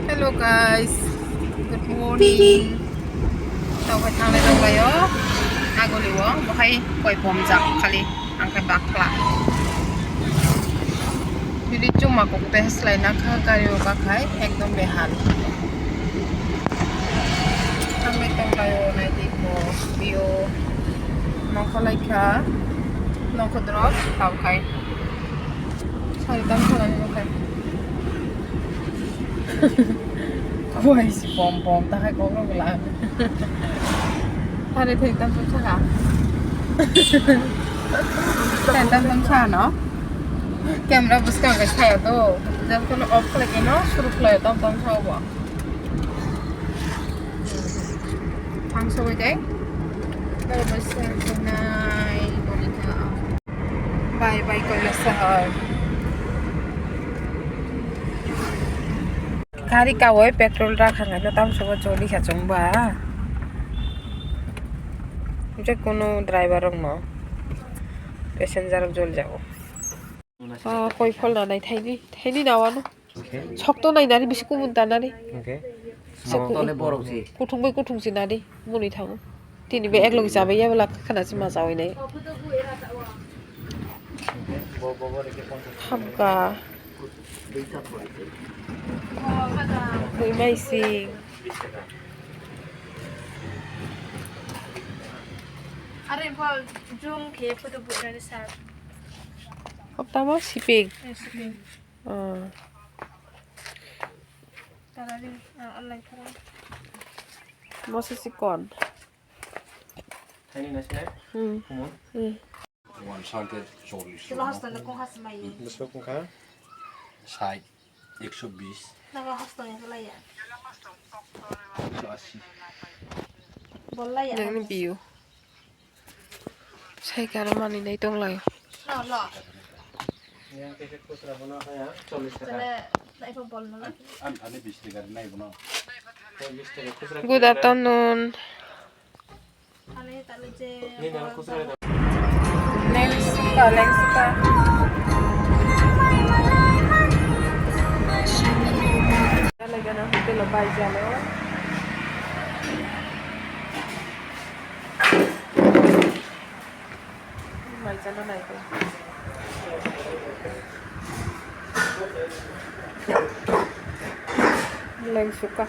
Hello guys, good morning. Tao phải thang lên đâu vậy? Aku liwa, bukai koi bom jak kali angkai bakla. Jadi cuma kok tes lain nak kari bakai, ekdom behal. Kami tong layo nanti ko bio nongko laika, nongko drop tau kai. Sorry tam kalau ni bukai. Koi si bom tak kai kau orang gelar. Hari thì tâm tâm cha Thành tâm tâm cha nó camera bus का कैसा है तो जब तो of करके ना शुरू कर तब तब था वो हम सो गए बाय बस नाइ बोलिका बाय बाय कोई शहर गाड़ी का वो पेट्रोल रखा है ना तब सब चोरी खचुंबा যে কোনো ড্রাইভারক ন প্যাসেঞ্জারক জল যাব কই ফল না নাই থাইনি থাইনি নাওয়ানো শক্ত নাই নারি বেশি কুমুন তানারি তলে বরছি কুঠুংসি নারি মুনি থাঙো তিনি বে একলগে যাবে ইয়াবলা খানাসি মা যাওই নাই হামকা মাইসি Are Paul zoom ke photo book na sa. Tama sipig. Sipig. Tara rin online tara. Masa sikon. Tiny na siya? Kumon? One salted solution. Sila hostel na kung hasmay. Gusto kong ka? Side. 120. Naga hostel niya pala yan. 180. Bola yan. Yang ni biu. Saya kira mana ni tong lai. No. Yang kaya ko sa bana kaya 40 ka. Tala na ipa bol na lang. Ani 20 ka na ibo. 20 ka kusra. Good afternoon. Ano yung tala je. Ni na kusra. Lens ka. Talaga na hotel bay jalo. May jalo na ito. Lens ka.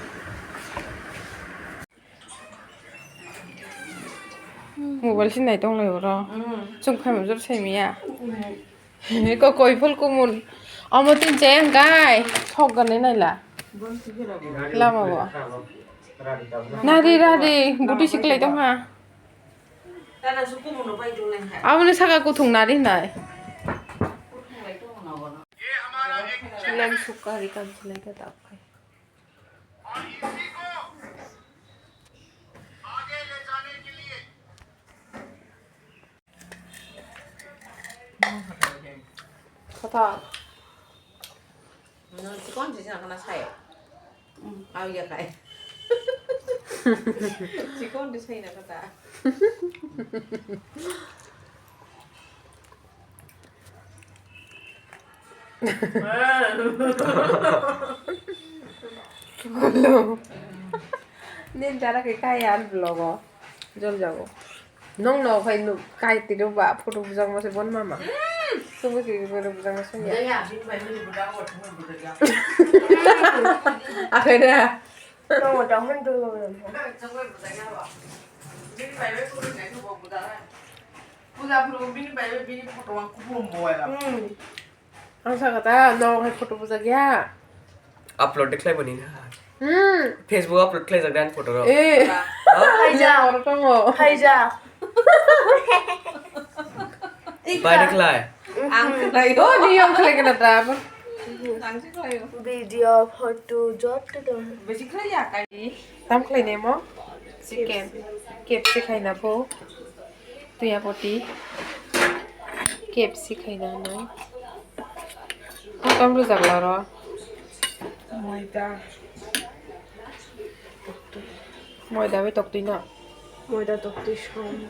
Mobile sin này tông lều rồi, chung khai một chút xem mía, có coi phun kumun, một tin chén cái, học gần đấy này là, làm mà bỏ, ra đi, bút xích lấy tông ha, nó sao cái thùng nào đi này, làm suka đi cầm lấy cái tạp cái. Kata. Con chỉ là con xài. Ao giờ cái. Chỉ con đi xài là con ta. Nên chả là cái cay ăn vlog jol jago nong no khai nu cay ti do ba photo bujang ma se bon mama so we ke photo bujang ma so Đây à, đi về đi budak buat semua budak ya. akhirnya No, mo daw man do lo. Semua budak ya ba. Bini bayi photo ni tu buat budak lah. Budak photo bini bayi bini photo aku pun bawa lah. ang sa kata no khai photo bujang ya upload दिखलाई बनी ना Facebook upload क्लाई जगदान photo रो eh Haja. orang tong Haja. बाय दिखलाई Ang lagi. oh dia yang klik na trap Ang sih lagi. Video photo jot to. Basic lagi ya kan. tam klik ne mo chicken KFC khai na po tuya poti KFC khai na nai kam lu jagla ro Moida với tộc tí nào Mo da to tishon.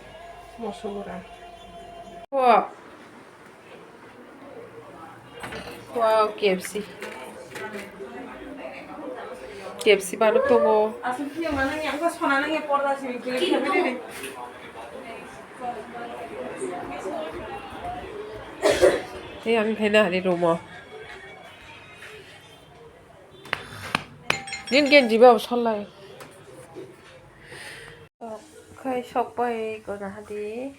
Mo sura. Wow Wow KFC KFC banuk tongo. Asal dia mana yang aku sana nanya porda sih, kira kira ini. Yang kena di rumah. Nin genji bawa salai. Kai shop boy ko na hadi.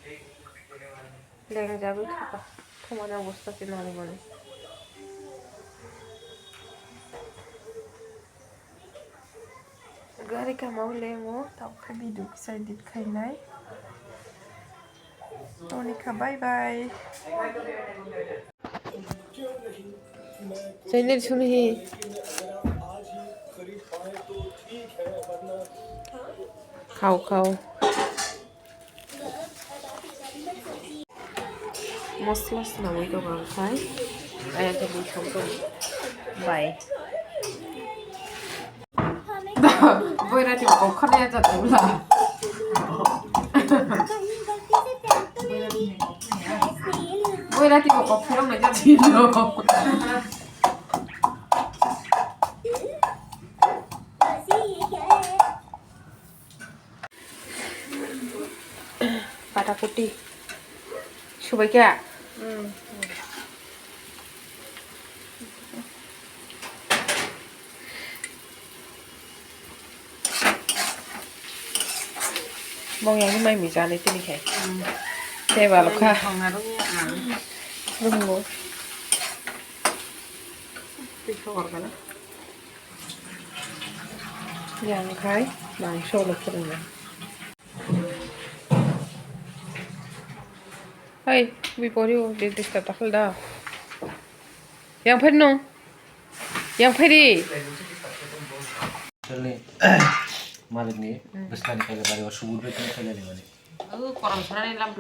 Leng jago thaka. Thomana bosta tinari mane. Gari ka mau lengo tau ka bidu kisai dit khai nai. Tonika bye bye. Zainal suni hi. Khao khao. Mosla sna moi to gang khai. Aya ka bui kham to. Bye. Boy ra ti ko khane ja tula. Boy ra ti ko phirong na ja thilo. Patakuti. Subay kya? Mong yang mai mi jane tini khai. Te ba lo kha. Đúng rồi. Đi khor kana. Yang khai, mang so lo kena. Hai, biporio dentist ta khal da. Yang phai no. Yang phai di. चलने मालिक ने बस लाने के बारे में शुरू में तो निकल जाने वाले Koran sana ni lam.